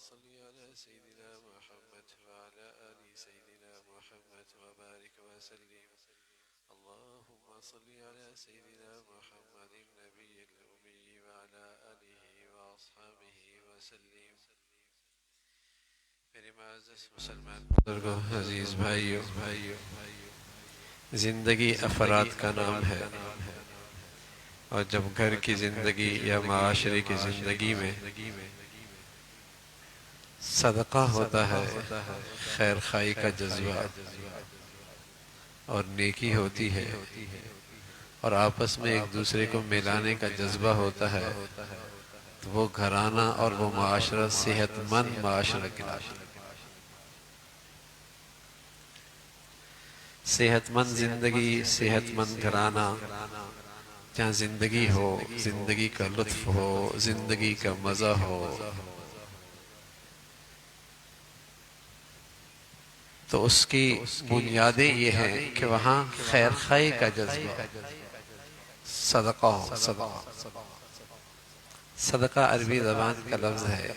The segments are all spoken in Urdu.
صل على سيدنا محمد وعلى آل سيدنا محمد وبارك وسلم. اللهم صل على سيدنا محمد النبي الأمي وعلى آله وأصحابه وسلم. میرے معزز مسلمان بزرگوں، عزیز بھائیوں، زندگی افراد کا نام ہے، اور جب گھر کی زندگی یا معاشرے کی زندگی میں صدقہ ہوتا ہے، خیر خواہی کا جذبہ اور نیکی ہوتی ہے، اور آپس میں ایک دوسرے کو ملانے کا جذبہ ہوتا ہے، تو وہ گھرانہ اور وہ معاشرہ صحت مند معاشرہ کہلاتا ہے. صحت مند زندگی، صحت مند گھرانہ، جہاں زندگی ہو، زندگی کا لطف ہو، زندگی کا مزہ ہو، تو اس کی بنیادیں یہ ہیں کہ وہاں خیر خواہی کا جذبہ، صدقہ ہو. صدقہ عربی زبان کا لفظ ہے،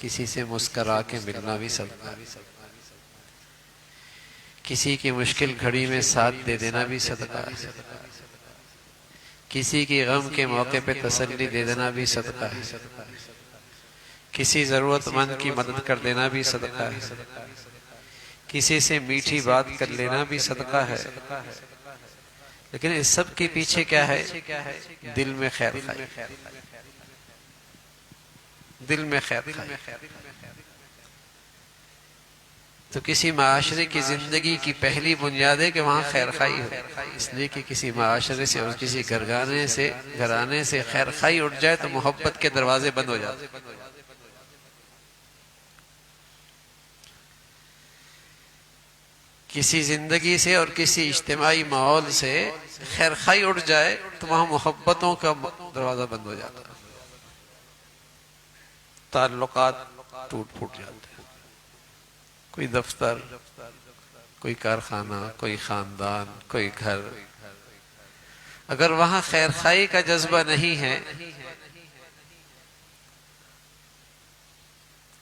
کسی سے مسکرا کے ملنا بھی صدقہ ہے، کسی کی مشکل گھڑی میں ساتھ دے دینا بھی صدقہ ہے، کسی کی غم کے موقع پہ تسلی دے دینا بھی صدقہ ہے، کسی ضرورت مند کی مدد کر دینا بھی صدقہ ہے، کسی سے میٹھی بات کر لینا بھی صدقہ ہے. لیکن اس سب کے پیچھے کیا ہے؟ دل میں خیر خواہی، دل میں خیر خواہی. تو کسی معاشرے کی زندگی کی پہلی بنیاد ہے کہ وہاں خیر خواہی ہو. اس لیے کہ کسی معاشرے سے اور کسی گھرانے سے خیر خواہی اٹھ جائے تو محبت کے دروازے بند ہو جاتے. کسی زندگی سے اور کسی اجتماعی ماحول سے خیر خواہی اٹھ جائے تو وہاں محبتوں کا دروازہ بند ہو جاتا ہے، تعلقات ٹوٹ پھوٹ جاتے ہیں. کوئی دفتر، کوئی کارخانہ، کوئی خاندان، کوئی گھر، اگر وہاں خیر خواہی کا جذبہ نہیں ہے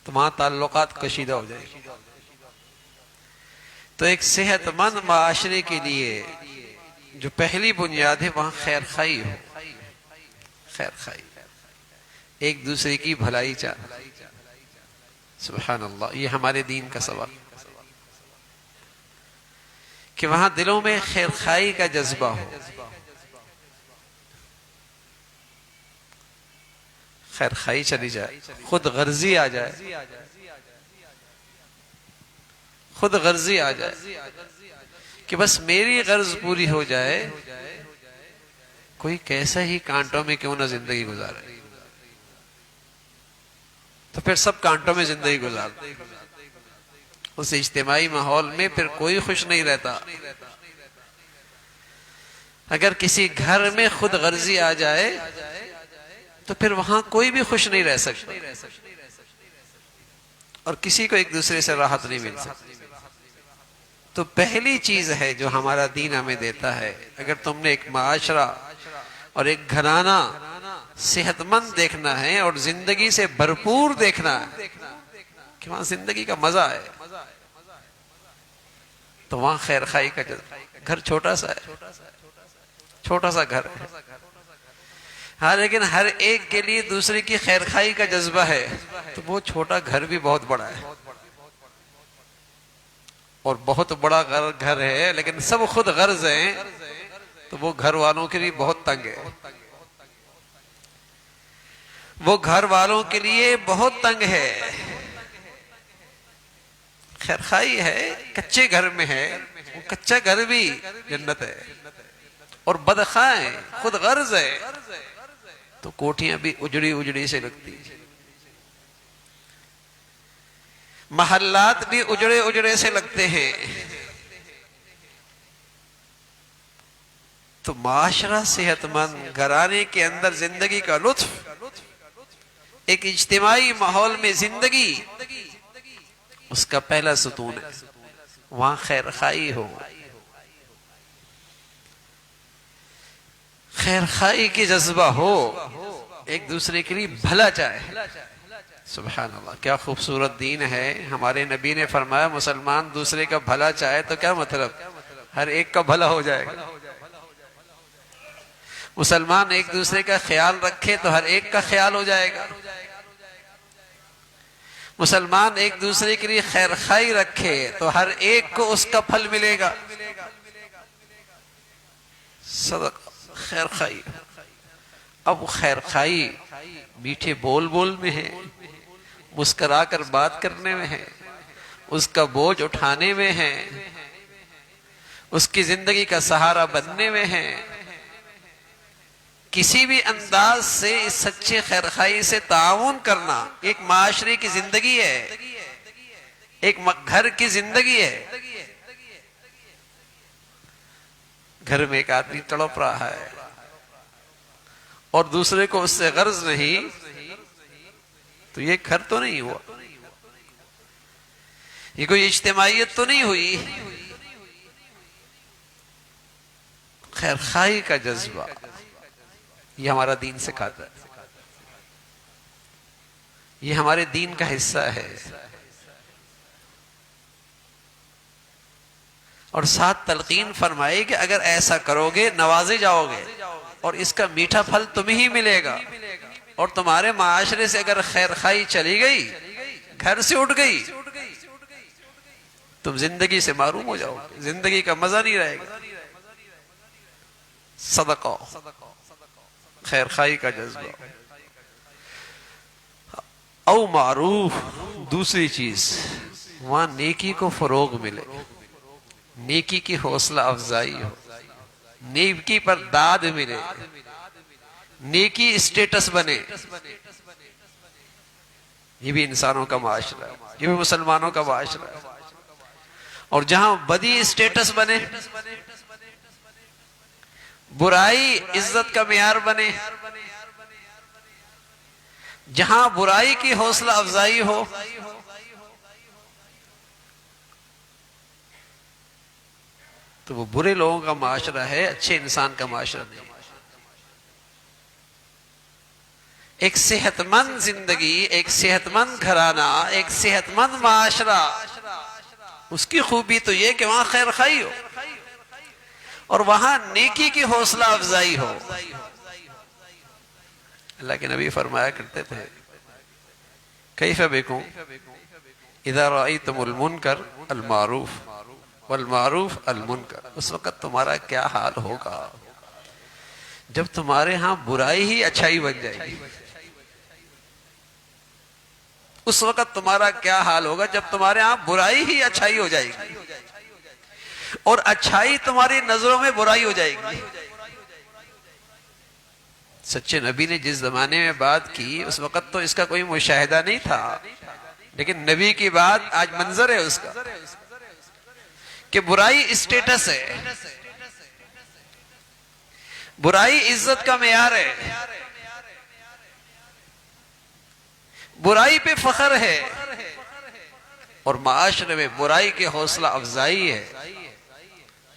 تو وہاں تعلقات کشیدہ ہو جائیں گے. تو ایک صحت مند معاشرے کے لیے جو پہلی بنیاد ہے وہاں خیر خواہی ہو. خیر خواہی، ایک دوسرے کی بھلائی چاہ. سبحان اللہ، یہ ہمارے دین کا سبق کہ وہاں دلوں میں خیر خواہی کا جذبہ ہو، خیر خواہی چلی جائے، خود غرضی آ جائے، خود غرضی آ جائے کہ بس میری غرض پوری ہو جائے، کوئی کیسا ہی کانٹوں میں کیوں نہ زندگی گزارے، تو پھر سب کانٹوں میں زندگی گزارتے. اس اجتماعی ماحول میں پھر کوئی خوش نہیں رہتا. اگر کسی گھر میں خود غرضی آ جائے تو پھر وہاں کوئی بھی خوش نہیں رہ سکتا، اور کسی کو ایک دوسرے سے راحت نہیں مل سکتی. تو پہلی چیز ہے جو ہمارا دین ہمیں دیتا ہے، اگر تم نے ایک معاشرہ اور ایک گھرانہ صحت مند دیکھنا ہے اور زندگی سے بھرپور دیکھنا ہے کہ وہاں زندگی کا مزہ ہے، تو وہاں خیر خواہی کا جذبہ. گھر چھوٹا سا ہے، چھوٹا سا گھر ہے، ہاں، لیکن ہر ایک کے لیے دوسرے کی خیر خواہی کا جذبہ ہے، تو وہ چھوٹا گھر بھی بہت بڑا ہے. اور بہت بڑا گھر ہے لیکن سب خود غرض ہیں تو وہ گھر والوں کے لیے بہت تنگ ہے. وہ گھر والوں کے لیے بہت تنگ ہے. خیر خواہی ہے، کچے گھر میں ہے، وہ کچا گھر بھی جنت ہے. اور بدخواہ ہے، خود غرض ہے، تو کوٹھیاں بھی اجڑی اجڑی سے لگتی، محلات بھی اجڑے اجڑے سے لگتے ہیں. تو معاشرہ صحت مند، گھرانے کے اندر زندگی کا لطف، ایک اجتماعی ماحول میں زندگی، اس کا پہلا ستون ہے. وہاں خیر خواہی ہو، خیر خواہی کی جذبہ ہو، ایک دوسرے کے لیے بھلا چاہے. سبحان اللہ، کیا خوبصورت دین ہے۔ ہمارے نبی نے فرمایا مسلمان دوسرے کا بھلا چاہے تو کیا مطلب، ہر ایک کا بھلا ہو جائے گا۔ مسلمان ایک دوسرے کا خیال رکھے تو ہر ایک کا خیال ہو جائے گا۔ مسلمان ایک دوسرے کے لیے خیر خائی رکھے تو ہر ایک کو اس کا پھل ملے گا۔ صدق خیر خائی۔ اب خیر خائی میٹھے بول بول میں ہے، مسکرا کر بات کرنے میں ہے، اس کا بوجھ اٹھانے میں ہے، اس کی زندگی کا سہارا بننے میں ہے۔ کسی بھی انداز سے اس سچے خیرخائی سے تعاون کرنا ایک معاشرے کی زندگی ہے، ایک گھر کی زندگی ہے۔ گھر میں ایک آدمی تڑپ رہا ہے اور دوسرے کو اس سے غرض نہیں، تو یہ گھر تو نہیں ہوا، یہ کوئی اجتماعیت تو نہیں ہوئی۔ خیرخائی کا جذبہ یہ ہمارا دین سکھاتا ہے، یہ ہمارے دین کا حصہ ہے۔ اور ساتھ تلقین فرمائی کہ اگر ایسا کرو گے نوازے جاؤ گے اور اس کا میٹھا پھل تمہیں ہی ملے گا، اور تمہارے معاشرے سے اگر خیرخائی چلی گئی، گھر سے اٹھ گئی، تم زندگی سے محروم ہو جاؤ گے، زندگی کا مزہ نہیں رہے گا۔ صدقہ، خیرخائی کا جذبہ، او معروف، دوسری چیز وہاں نیکی کو فروغ ملے، نیکی کی حوصلہ افزائی ہو، نیکی پر داد ملے، نیکی اسٹیٹس بنے۔ یہ بھی انسانوں کا معاشرہ ہے، یہ بھی مسلمانوں کا معاشرہ ہے۔ اور جہاں بدی اسٹیٹس بنے، برائی عزت کا معیار بنے، جہاں برائی کی حوصلہ افزائی ہو، تو وہ برے لوگوں کا معاشرہ ہے، اچھے انسان کا معاشرہ نہیں۔ ایک صحت مند زندگی، ایک صحت مند گھرانہ، ایک صحت مند معاشرہ، اس کی خوبی تو یہ کہ وہاں خیر خائی ہو اور وہاں نیکی کی حوصلہ افزائی ہو۔ اللہ کے نبی فرمایا کرتے تھے، کیف بکم اذا رأیتم المنکر المعروف والمعروف المنکر، اس وقت تمہارا کیا حال ہوگا جب تمہارے ہاں برائی ہی اچھائی بن جائے گی۔ اس وقت تمہارا کیا حال ہوگا جب تمہارے ہاں برائی ہی اچھائی ہو جائے گی اور اچھائی تمہاری نظروں میں برائی ہو جائے گی۔ سچے نبی نے جس زمانے میں بات کی اس وقت تو اس کا کوئی مشاہدہ نہیں تھا، لیکن نبی کی بات آج منظر ہے اس کا کہ برائی اسٹیٹس ہے، برائی عزت کا معیار ہے، برائی پہ فخر ہے، اور معاشرے میں برائی کے حوصلہ افزائی ہے۔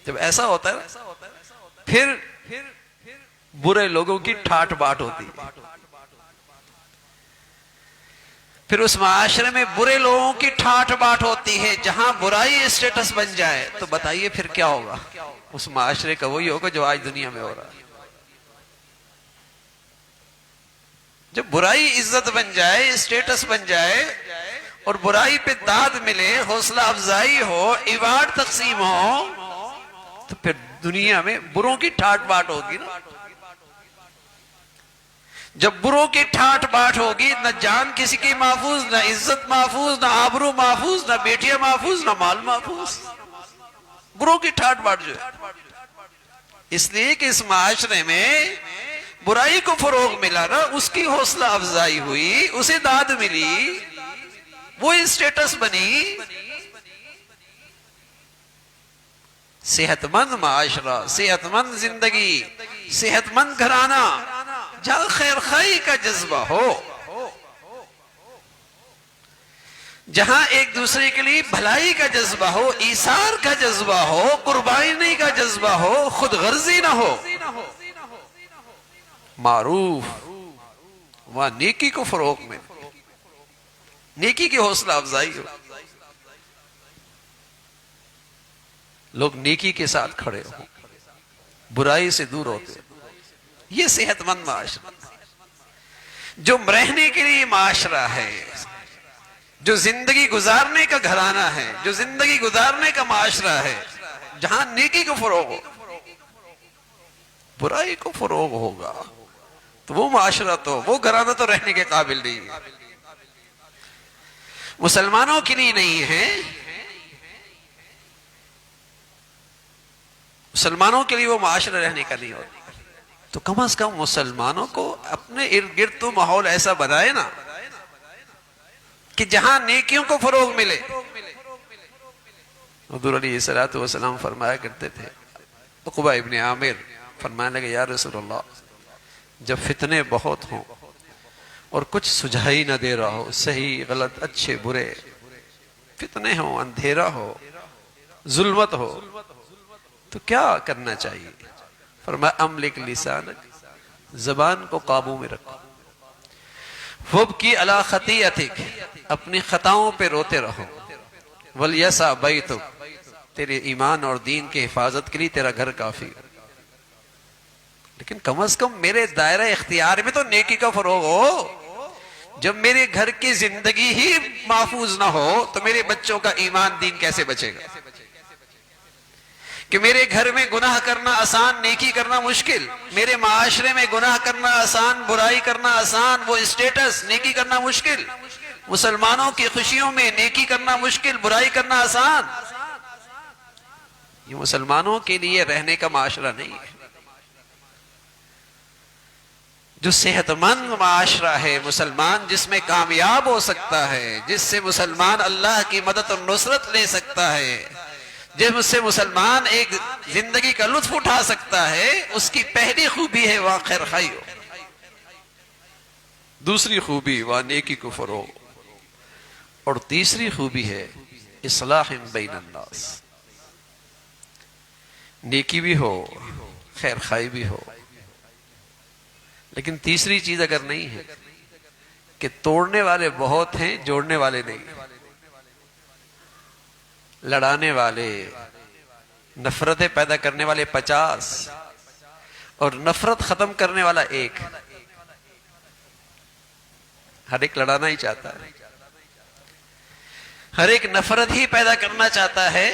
جب ایسا ہوتا ہے پھر برے لوگوں کی ٹھاٹ باٹ ہوتی ہے، پھر اس معاشرے میں برے لوگوں کی ٹھاٹ باٹ ہوتی ہے۔ جہاں برائی اسٹیٹس بن جائے تو بتائیے پھر کیا ہوگا، اس معاشرے کا وہی ہوگا جو آج دنیا میں ہو رہا ہے۔ جب برائی عزت بن جائے، اسٹیٹس بن جائے، اور برائی پہ داد ملے، حوصلہ افزائی ہو، ایوارڈ تقسیم ہو، تو پھر دنیا میں بروں کی ٹھاٹ باٹ ہوگی نا۔ جب بروں کی ٹھاٹ باٹ ہوگی، نہ جان کسی کی محفوظ، نہ عزت محفوظ، نہ آبرو محفوظ، نہ بیٹیاں محفوظ، نہ مال محفوظ۔ بروں کی ٹھاٹ باٹ جو ہے، اس لیے کہ اس معاشرے میں برائی کو فروغ ملا نا، اس کی حوصلہ افزائی ہوئی، اسے داد ملی، وہ اسٹیٹس بنی۔ صحت مند معاشرہ، صحت مند زندگی، صحت مند گھرانہ، جہاں خیر خائی کا جذبہ ہو، جہاں ایک دوسرے کے لیے بھلائی کا جذبہ ہو، ایثار کا جذبہ ہو، قربانی کا جذبہ ہو، خود غرضی نہ ہو، معروف وہاں نیکی کو فروغ میں، نیکی کی حوصلہ افزائی ہو، لوگ نیکی کے ساتھ کھڑے ہوں، برائی سے دور ہوتے ہیں۔ یہ صحت مند معاشرہ، جو رہنے کے لیے معاشرہ ہے، جو زندگی گزارنے کا گھرانہ ہے، جو زندگی گزارنے کا معاشرہ ہے، جہاں نیکی کو فروغ ہو، برائی کو فروغ ہوگا، تو وہ معاشرہ تو، وہ گھرانہ تو رہنے کے قابل نہیں ہے۔ مسلمانوں کے لیے نہیں ہے، مسلمانوں کے لیے وہ معاشرہ رہنے کا نہیں ہوتا، تو کم از کم مسلمانوں کو اپنے ارد گرد تو ماحول ایسا بنائے نا کہ جہاں نیکیوں کو فروغ ملے۔ حضور علیہ السلام فرمایا کرتے تھے، عقبہ ابن عامر فرمانے لگے، یا رسول اللہ، جب فتنے بہت ہوں اور کچھ سجھائی نہ دے رہا ہو، صحیح غلط اچھے برے فتنے ہوں، اندھیرا ہو، ظلمت ہو، تو کیا کرنا چاہیے؟ فرمایا املک لسانک، زبان کو قابو میں رکھو، وابکی علی خطیئتک، اپنی خطاؤں پہ روتے رہو، ولیسع بیتک، تیرے ایمان اور دین کے حفاظت کے لیے تیرا گھر کافی، لیکن کم از کم میرے دائرہ اختیار میں تو نیکی کا فروغ ہو۔ جب میرے گھر کی زندگی ہی محفوظ نہ ہو تو میرے بچوں کا ایمان دین کیسے بچے گا؟ کہ میرے گھر میں گناہ کرنا آسان، نیکی کرنا مشکل، میرے معاشرے میں گناہ کرنا آسان، برائی کرنا آسان، وہ اسٹیٹس نیکی کرنا مشکل، مسلمانوں کی خوشیوں میں نیکی کرنا مشکل، برائی کرنا آسان، یہ مسلمانوں کے لیے رہنے کا معاشرہ نہیں ہے۔ جو صحت مند معاشرہ ہے مسلمان، جس میں کامیاب ہو سکتا ہے، جس سے مسلمان اللہ کی مدد اور نصرت لے سکتا ہے، جس سے مسلمان ایک زندگی کا لطف اٹھا سکتا ہے، اس کی پہلی خوبی ہے وہاں خیر خواہی ہو، دوسری خوبی وہاں نیکی کو فروغ، اور تیسری خوبی ہے اصلاح بین الناس، نیکی بھی ہو، خیر خواہی بھی ہو، لیکن تیسری چیز اگر نہیں ہے کہ توڑنے والے بہت ہیں، جوڑنے والے نہیں، لڑانے والے، نفرتیں پیدا کرنے والے 50 اور نفرت ختم کرنے والا 1، ہر ایک لڑانا ہی چاہتا ہے، ہر ایک نفرت ہی پیدا کرنا چاہتا ہے،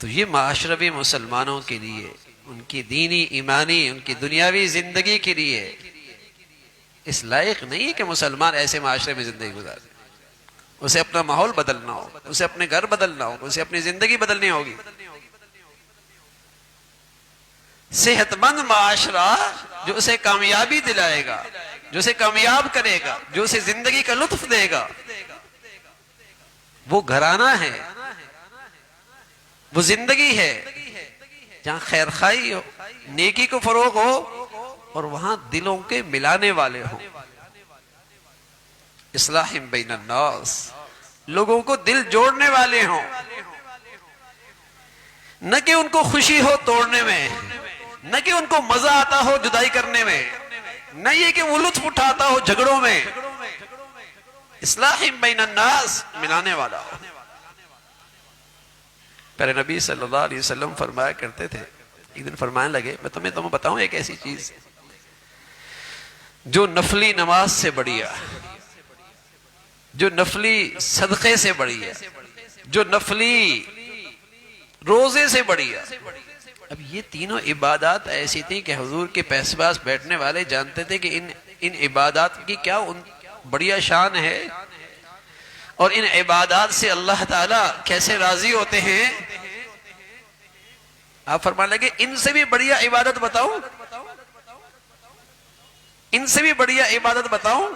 تو یہ معاشرہ بھی مسلمانوں کے لیے، ان کی دینی ایمانی، ان کی دنیاوی زندگی کے لیے اس لائق نہیں ہے کہ مسلمان ایسے معاشرے میں زندگی گزارے۔ اسے اپنا ماحول بدلنا ہو، اسے اپنے گھر بدلنا ہو، اسے اپنی زندگی بدلنی ہوگی۔ صحت مند معاشرہ جو اسے کامیابی دلائے گا، جو اسے کامیاب کرے گا، جو اسے زندگی کا لطف دے گا، وہ گھرانہ ہے، وہ زندگی ہے جہاں خیر خواہی ہو، نیکی کو فروغ ہو، اور وہاں دلوں کے ملانے والے ہوں، اصلاح بین الناس، لوگوں کو دل جوڑنے والے ہوں، نہ کہ ان کو خوشی ہو توڑنے میں، نہ کہ ان کو مزہ آتا ہو جدائی کرنے میں، نہ یہ کہ وہ لطف اٹھاتا ہو جھگڑوں میں، اصلاح بین الناس، ملانے والا ہو۔ پیارے نبی صلی اللہ علیہ وسلم فرمایا کرتے تھے، ایک دن فرمانے لگے، میں تمہیں بتاؤں ایک ایسی چیز جو نفلی نماز سے بڑی ہے، جو نفلی صدقے سے بڑی ہے، جو نفلی روزے سے بڑی ہے۔ اب یہ تینوں عبادات ایسی تھیں کہ حضور کے پاس بیٹھنے والے جانتے تھے کہ ان عبادات کی کیا بڑیا شان ہے، اور ان عبادات سے اللہ تعالیٰ کیسے راضی ہوتے ہیں۔ آپ فرمانے لگے ان سے بھی بڑیا عبادت بتاؤں، ان سے بھی بڑیا عبادت بتاؤں،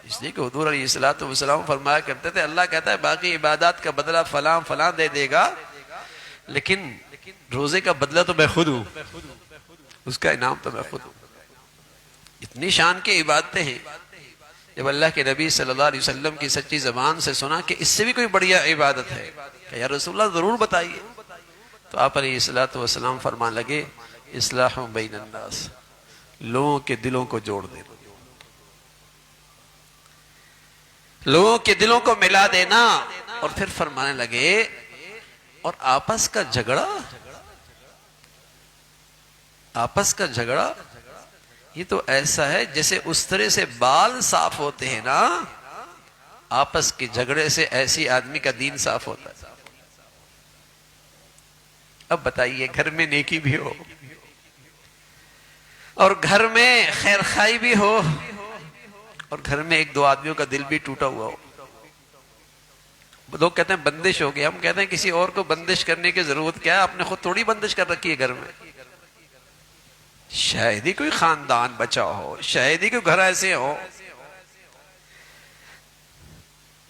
اس لیے کہ حضور علیہ السلام فرمایا کرتے تھے، اللہ کہتا ہے باقی عبادات کا بدلہ فلاں فلاں دے گا، لیکن روزے کا بدلہ تو میں خود ہوں، اس کا انعام تو میں خود ہوں۔ اتنی شان کی عبادتیں ہیں، جب اللہ کے نبی صلی اللہ علیہ وسلم کی سچی زبان سے سنا کہ اس سے بھی کوئی بڑیا عبادت ہے، کہ یا رسول اللہ ضرور بتائیے، تو آپ علیہ السلام فرمان لگے اصلاح بین الناس، لوگوں کے دلوں کو جوڑ دینا، لوگوں کے دلوں کو ملا دینا. اور پھر فرمانے لگے اور آپس کا جھگڑا یہ تو ایسا ہے جیسے اس طرح سے بال صاف ہوتے ہیں نا، آپس کے جھگڑے سے ایسی آدمی کا دین صاف ہوتا ہے. اب بتائیے گھر میں نیکی بھی ہو اور گھر میں خیر خائی بھی ہو اور گھر میں ایک دو آدمیوں کا دل بھی ٹوٹا ہوا ہو. لوگ کہتے ہیں بندش ہو گئی، ہم کہتے ہیں کسی اور کو بندش کرنے کی ضرورت کیا ہے؟ آپ نے خود تھوڑی بندش کر رکھی ہے گھر میں. شاید ہی کوئی خاندان بچا ہو، شاید ہی کوئی گھر ایسے ہو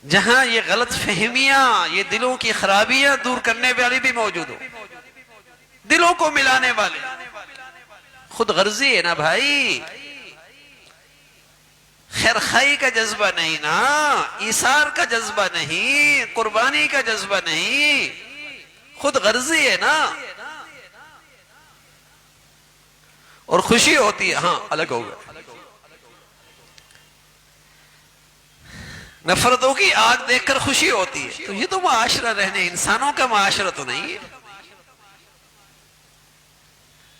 جہاں یہ غلط فہمیاں، یہ دلوں کی خرابیاں دور کرنے والی بھی موجود ہو، دلوں کو ملانے والے. خود غرضی ہے نا بھائی، خیر خائی کا جذبہ نہیں نا، ایثار کا جذبہ نہیں، قربانی کا جذبہ نہیں، خود غرضی ہے نا. اور خوشی ہوتی ہے، ہاں الگ ہوگا. نفرتوں کی آگ دیکھ کر خوشی ہوتی ہے. تو یہ تو معاشرہ رہنے، انسانوں کا معاشرہ تو نہیں ہے.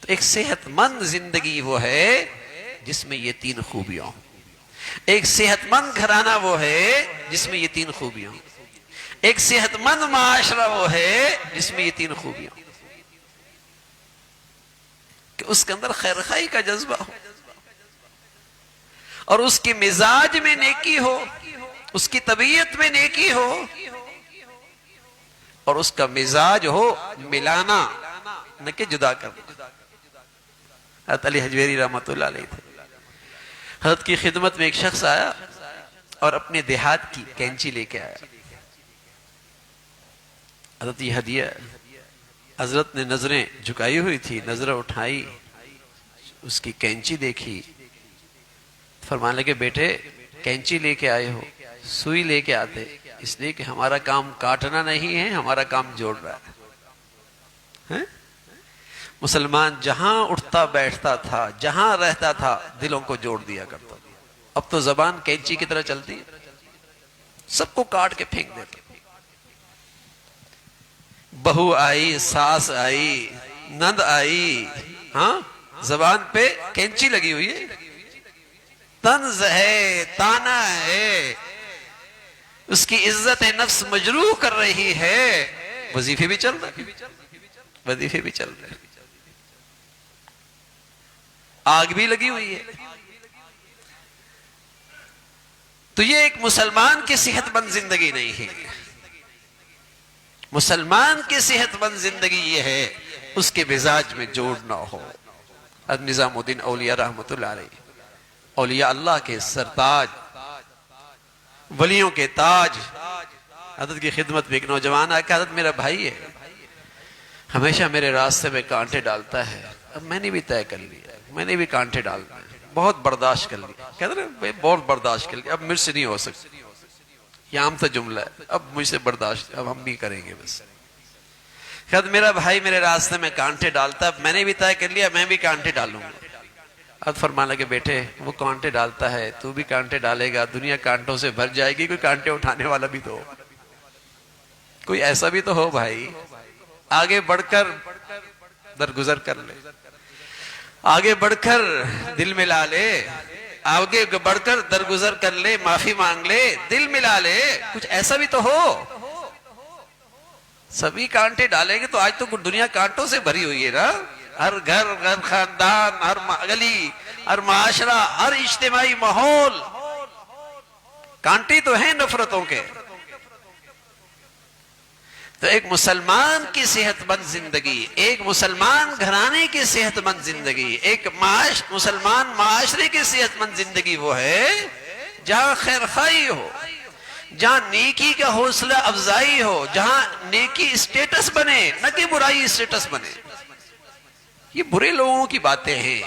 تو ایک صحت مند زندگی وہ ہے جس میں یہ تین خوبیاں ہوں. ایک صحت مند گھرانہ وہ ہے جس میں یہ تین خوبیاں ہوں. ایک صحت مند معاشرہ وہ ہے جس میں یہ تین خوبیاں ہوں، کہ اس کے اندر خیر خائی کا جذبہ ہو اور اس کے مزاج میں نیکی ہو، اس کی طبیعت میں نیکی ہو اور اس کا مزاج ہو ملانا نہ کہ جدا کرنا. حضرت علی حجویری رحمۃ اللہ علیہ تھے. حضرت کی خدمت میں ایک شخص آیا اور اپنے دیہات کی کینچی لے کے آیا. حضرت یہ ہدیہ، حضرت نے نظریں جھکائی ہوئی تھی، نظریں اٹھائی، اس کی کینچی دیکھی، فرمانے لگے بیٹے کینچی لے کے آئے ہو، سوئی لے کے آتے، اس لیے کہ ہمارا کام کاٹنا نہیں ہے، ہمارا کام جوڑ رہا ہے. مسلمان جہاں اٹھتا بیٹھتا تھا، جہاں رہتا تھا، دلوں کو جوڑ دیا کرتا تھا. اب تو زبان کینچی کی طرح چلتی ہے، سب کو کاٹ کے پھینک دیتا. بہو آئی، ساس آئی، نند آئی، ہاں زبان پہ کینچی لگی ہوئی ہے، طنز ہے، تانا ہے، اس کی عزت نفس مجروح کر رہی ہے. وظیفے بھی چل رہے، وظیفے بھی چل رہے، آگ بھی لگی ہوئی ہے. تو یہ ایک مسلمان کی صحت مند زندگی نہیں ہے. مسلمان کی صحت مند زندگی یہ ہے اس کے مزاج میں جوڑ نہ ہو. نظام الدین اولیاء رحمت اللہ علیہ، اولیاء اللہ کے سرتاج، ولیوں کے تاج. حضرت کی خدمت میں ایک نوجوان آیا کہ حضرت میرا بھائی ہے، ہمیشہ میرے راستے میں کانٹے ڈالتا ہے. اب میں نے بھی طے کر لیا، میں نے بھی کانٹے ڈالنا ہے، بہت برداشت کر لیا. کہتے ہیں بہت برداشت کر لیا، اب مجھ سے نہیں ہو سکتی. یہ عام سا جملہ ہے، اب مجھ سے برداشت، اب ہم نہیں کریں گے. بس کہتے میرا بھائی میرے راستے میں کانٹے ڈالتا ہے، میں نے بھی طے کر لیا میں بھی کانٹے ڈالوں گا. اب فرمانے لگے بیٹے وہ کانٹے ڈالتا ہے، تو بھی کانٹے ڈالے گا، دنیا کانٹوں سے بھر جائے گی، کوئی کانٹے اٹھانے والا بھی تو ہو، کوئی ایسا بھی تو ہو بھائی. آگے بڑھ کر درگزر کر لے، آگے بڑھ کر دل ملا لے، آگے بڑھ کر درگزر کر لے، معافی مانگ لے، دل ملا لے، کچھ ایسا بھی تو ہو. سبھی کانٹے ڈالیں گے تو آج تو دنیا کانٹوں سے بھری ہوئی ہے نا. ہر گھر، ہر خاندان، ہر گلی، ہر معاشرہ، ہر اجتماعی ماحول کانٹے تو ہیں نفرتوں کے. تو ایک مسلمان کی صحت مند زندگی، ایک مسلمان گھرانے کی صحت مند زندگی، ایک مسلمان معاشرے کی صحت مند زندگی وہ ہے جہاں خیر خائی ہو، جہاں نیکی کا حوصلہ افزائی ہو، جہاں نیکی اسٹیٹس بنے نہ کہ برائی اسٹیٹس بنے. یہ برے لوگوں کی باتیں ہیں،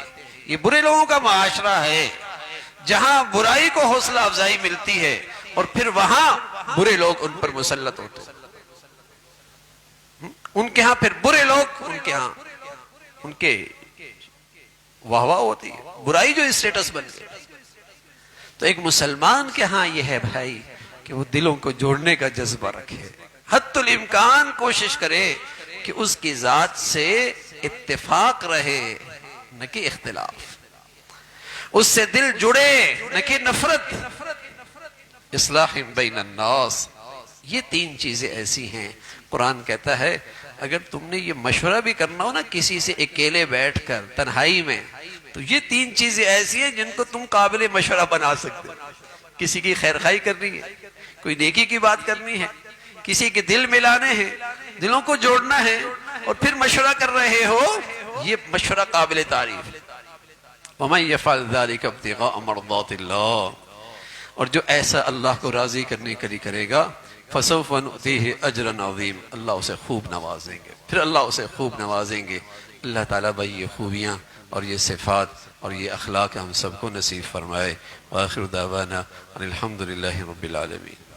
یہ برے لوگوں کا معاشرہ ہے جہاں برائی کو حوصلہ افزائی ملتی ہے اور پھر وہاں برے لوگ ان پر مسلط ہوتے ہیں. ان کے ہاں پھر برے لوگ، ان کے ہاں ان کے واہ واہ ہوتی ہے، برائی جو اسٹیٹس بن گئی. تو ایک مسلمان کے ہاں یہ ہے بھائی کہ وہ دلوں کو جوڑنے کا جذبہ رکھے، حد الامکان کوشش کرے کہ اس کی ذات سے اتفاق رہے نہ کہ اختلاف، اس سے دل جڑے نہ کہ نفرت، اصلاح بین الناس۔ یہ تین چیزیں ایسی ہیں، قرآن کہتا ہے اگر تم نے یہ مشورہ بھی کرنا ہو نا کسی سے اکیلے بیٹھ کر تنہائی میں، تو یہ تین چیزیں ایسی ہیں جن کو تم قابل مشورہ بنا سکتے ہو۔ کسی کی خیر خواہی کرنی ہے، کوئی نیکی کی بات کرنی ہے، کسی کے دل ملانے ہیں، دلوں کو جوڑنا ہے، اور پھر مشورہ کر رہے ہو، یہ مشورہ قابل تعریف ہے۔ وَمَن يَفْعَلْ ذَلِكَ ابْتِغَاءَ مَرْضَاتِ اللَّهِ، اور جو ایسا اللہ کو راضی کرنے کے لیے کرے گا، فَسَوْفَ نُؤْتِيهِ أَجْرًا عَظِيمًا، اللہ اسے خوب نوازیں گے، پھر اللہ اسے خوب نوازیں گے۔ اللہ تعالیٰ بھائی یہ خوبیاں اور یہ صفات اور یہ اخلاق ہم سب کو نصیب فرمائے۔ وآخر دعوانا ان الحمد للہ رب العالمین۔